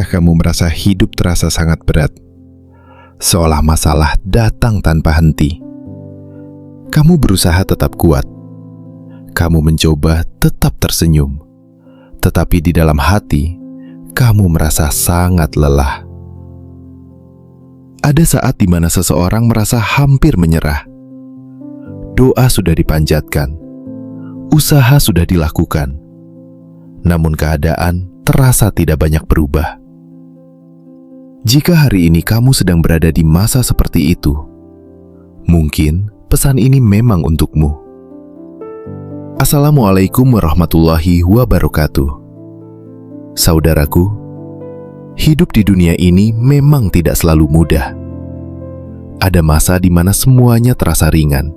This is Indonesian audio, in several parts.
kamu merasa hidup terasa sangat berat? Seolah masalah datang tanpa henti. Kamu berusaha tetap kuat. Kamu mencoba tetap tersenyum. Tetapi di dalam hati, kamu merasa sangat lelah. Ada saat di mana seseorang merasa hampir menyerah. Doa sudah dipanjatkan. Usaha sudah dilakukan. Namun keadaan terasa tidak banyak berubah. Jika hari ini kamu sedang berada di masa seperti itu, mungkin pesan ini memang untukmu. Assalamualaikum warahmatullahi wabarakatuh. Saudaraku, hidup di dunia ini memang tidak selalu mudah. Ada masa di mana semuanya terasa ringan.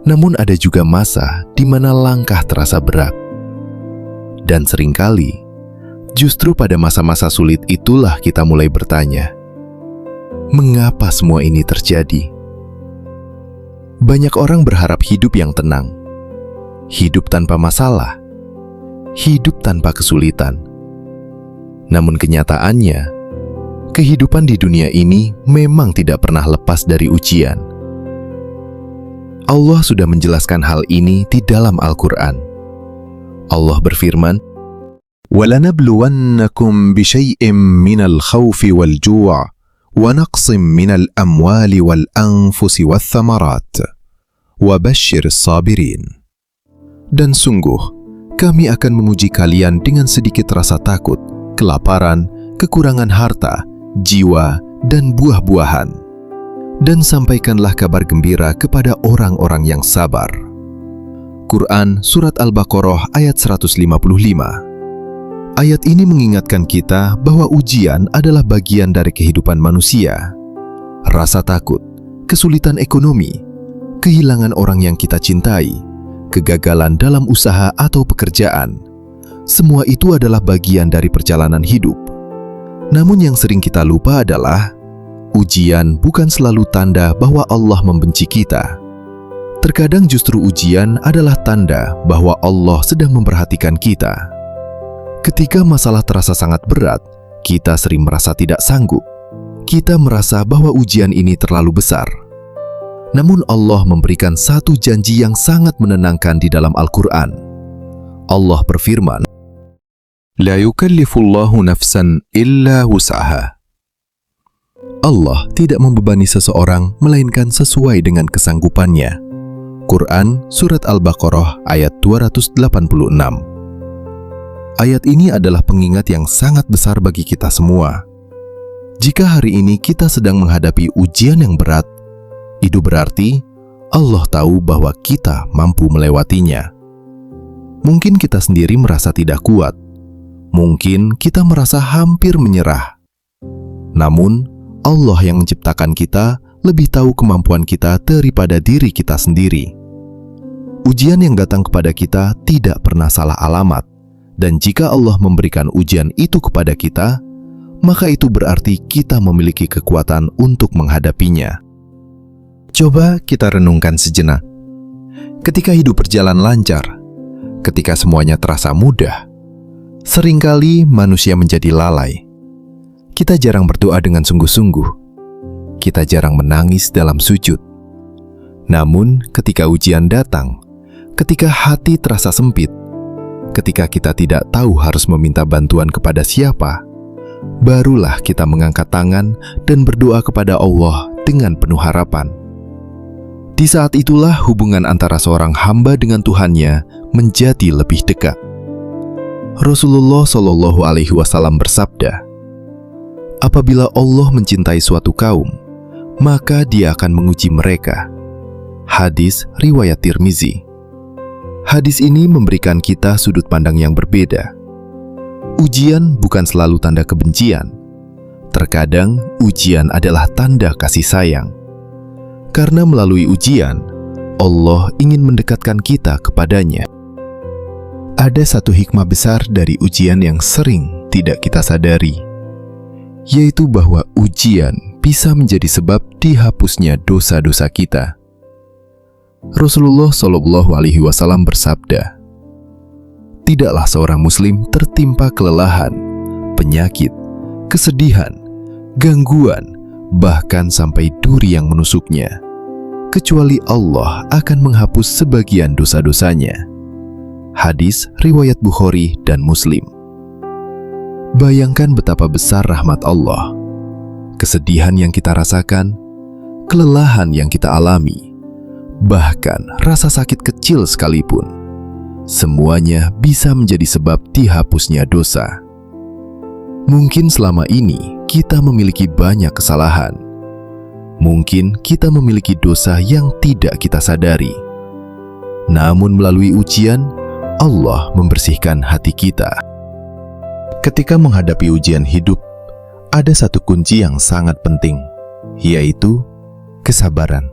Namun ada juga masa di mana langkah terasa berat. Dan seringkali, justru pada masa-masa sulit itulah kita mulai bertanya, mengapa semua ini terjadi? Banyak orang berharap hidup yang tenang, hidup tanpa masalah, hidup tanpa kesulitan. Namun kenyataannya, kehidupan di dunia ini memang tidak pernah lepas dari ujian. Allah sudah menjelaskan hal ini di dalam Al-Quran. Allah berfirman, وَلَنَبْلُوَنَّكُمْ بِشَيْءٍ مِّنَ الْخَوْفِ وَالْجُوعِ وَنَقْصٍ مِّنَ الْأَمْوَالِ وَالْأَنفُسِ وَالثَّمَرَاتِ وَبَشِّرِ الصَّابِرِينَ. Dan sungguh, kami akan menguji kalian dengan sedikit rasa takut, kelaparan, kekurangan harta, jiwa, dan buah-buahan. Dan sampaikanlah kabar gembira kepada orang-orang yang sabar. Quran Surat Al-Baqarah ayat 155. Ayat ini mengingatkan kita bahwa ujian adalah bagian dari kehidupan manusia. Rasa takut, kesulitan ekonomi, kehilangan orang yang kita cintai, kegagalan dalam usaha atau pekerjaan, semua itu adalah bagian dari perjalanan hidup. Namun yang sering kita lupa adalah, ujian bukan selalu tanda bahwa Allah membenci kita. Terkadang justru ujian adalah tanda bahwa Allah sedang memperhatikan kita. Ketika masalah terasa sangat berat, kita sering merasa tidak sanggup. Kita merasa bahwa ujian ini terlalu besar. Namun Allah memberikan satu janji yang sangat menenangkan di dalam Al-Quran. Allah berfirman, "La yukallifullahu nafsan illa wus'aha." Allah tidak membebani seseorang melainkan sesuai dengan kesanggupannya. Quran Surat Al-Baqarah ayat 286. Ayat ini adalah pengingat yang sangat besar bagi kita semua. Jika hari ini kita sedang menghadapi ujian yang berat, itu berarti Allah tahu bahwa kita mampu melewatinya. Mungkin kita sendiri merasa tidak kuat. Mungkin kita merasa hampir menyerah. Namun, Allah yang menciptakan kita lebih tahu kemampuan kita daripada diri kita sendiri. Ujian yang datang kepada kita tidak pernah salah alamat. Dan jika Allah memberikan ujian itu kepada kita, maka itu berarti kita memiliki kekuatan untuk menghadapinya. Coba kita renungkan sejenak. Ketika hidup berjalan lancar, ketika semuanya terasa mudah, seringkali manusia menjadi lalai. Kita jarang berdoa dengan sungguh-sungguh. Kita jarang menangis dalam sujud. Namun, ketika ujian datang, ketika hati terasa sempit, ketika kita tidak tahu harus meminta bantuan kepada siapa, barulah kita mengangkat tangan dan berdoa kepada Allah dengan penuh harapan. Di saat itulah hubungan antara seorang hamba dengan Tuhannya menjadi lebih dekat. Rasulullah Shallallahu Alaihi Wasallam bersabda, "Apabila Allah mencintai suatu kaum, maka Dia akan menguji mereka." Hadis riwayat Tirmizi. Hadis ini memberikan kita sudut pandang yang berbeda. Ujian bukan selalu tanda kebencian. Terkadang ujian adalah tanda kasih sayang. Karena melalui ujian, Allah ingin mendekatkan kita kepadanya. Ada satu hikmah besar dari ujian yang sering tidak kita sadari, yaitu bahwa ujian bisa menjadi sebab dihapusnya dosa-dosa kita. Rasulullah Shallallahu Alaihi Wasallam bersabda, "Tidaklah seorang muslim tertimpa kelelahan, penyakit, kesedihan, gangguan, bahkan sampai duri yang menusuknya. Kecuali Allah akan menghapus sebagian dosa-dosanya. Hadis riwayat Bukhari dan Muslim. Bayangkan betapa besar rahmat Allah. Kesedihan yang kita rasakan, kelelahan yang kita alami, bahkan rasa sakit kecil sekalipun, semuanya bisa menjadi sebab dihapusnya dosa. Mungkin selama ini kita memiliki banyak kesalahan. Mungkin kita memiliki dosa yang tidak kita sadari. Namun melalui ujian, Allah membersihkan hati kita. Ketika menghadapi ujian hidup, ada satu kunci yang sangat penting, yaitu kesabaran.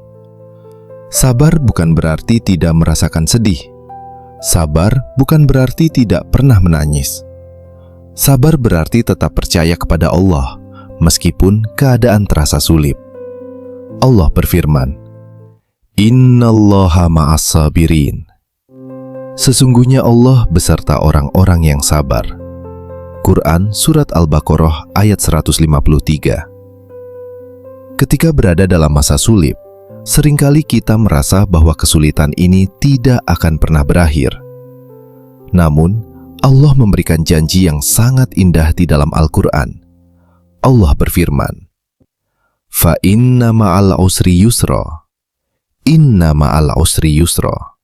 Sabar bukan berarti tidak merasakan sedih. Sabar bukan berarti tidak pernah menangis. Sabar berarti tetap percaya kepada Allah, meskipun keadaan terasa sulit. Allah berfirman, "Innallaha ma'as sabirin." Sesungguhnya Allah beserta orang-orang yang sabar. Quran Surat Al-Baqarah ayat 153. Ketika berada dalam masa sulit, seringkali kita merasa bahwa kesulitan ini tidak akan pernah berakhir. Namun, Allah memberikan janji yang sangat indah di dalam Al-Quran. Allah berfirman, "Fa inna ma'al usri yusra." Inna ma'al usri yusra.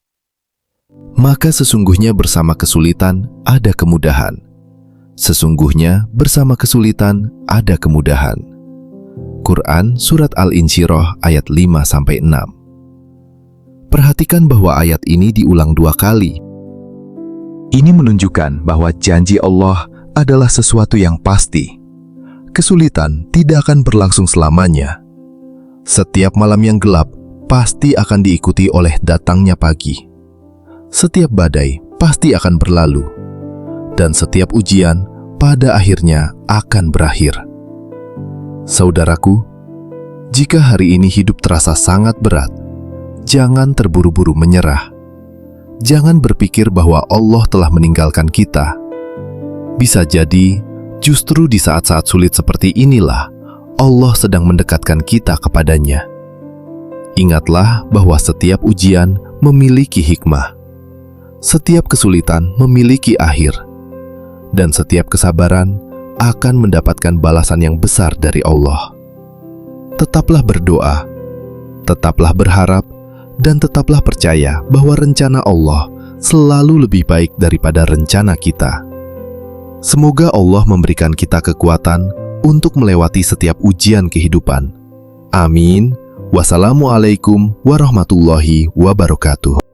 Maka sesungguhnya bersama kesulitan ada kemudahan. Sesungguhnya bersama kesulitan ada kemudahan. Quran Surat Al-Insyirah ayat 5-6. Perhatikan bahwa ayat ini diulang 2 kali. Ini menunjukkan bahwa janji Allah adalah sesuatu yang pasti. Kesulitan tidak akan berlangsung selamanya. Setiap malam yang gelap pasti akan diikuti oleh datangnya pagi. Setiap badai pasti akan berlalu. Dan setiap ujian pada akhirnya akan berakhir. Saudaraku, jika hari ini hidup terasa sangat berat, jangan terburu-buru menyerah. Jangan berpikir bahwa Allah telah meninggalkan kita. Bisa jadi, justru di saat-saat sulit seperti inilah, Allah sedang mendekatkan kita kepadanya. Ingatlah bahwa setiap ujian memiliki hikmah. Setiap kesulitan memiliki akhir. Dan setiap kesabaran akan mendapatkan balasan yang besar dari Allah. Tetaplah berdoa, tetaplah berharap, dan tetaplah percaya bahwa rencana Allah selalu lebih baik daripada rencana kita. Semoga Allah memberikan kita kekuatan untuk melewati setiap ujian kehidupan. Amin. Wassalamualaikum warahmatullahi wabarakatuh.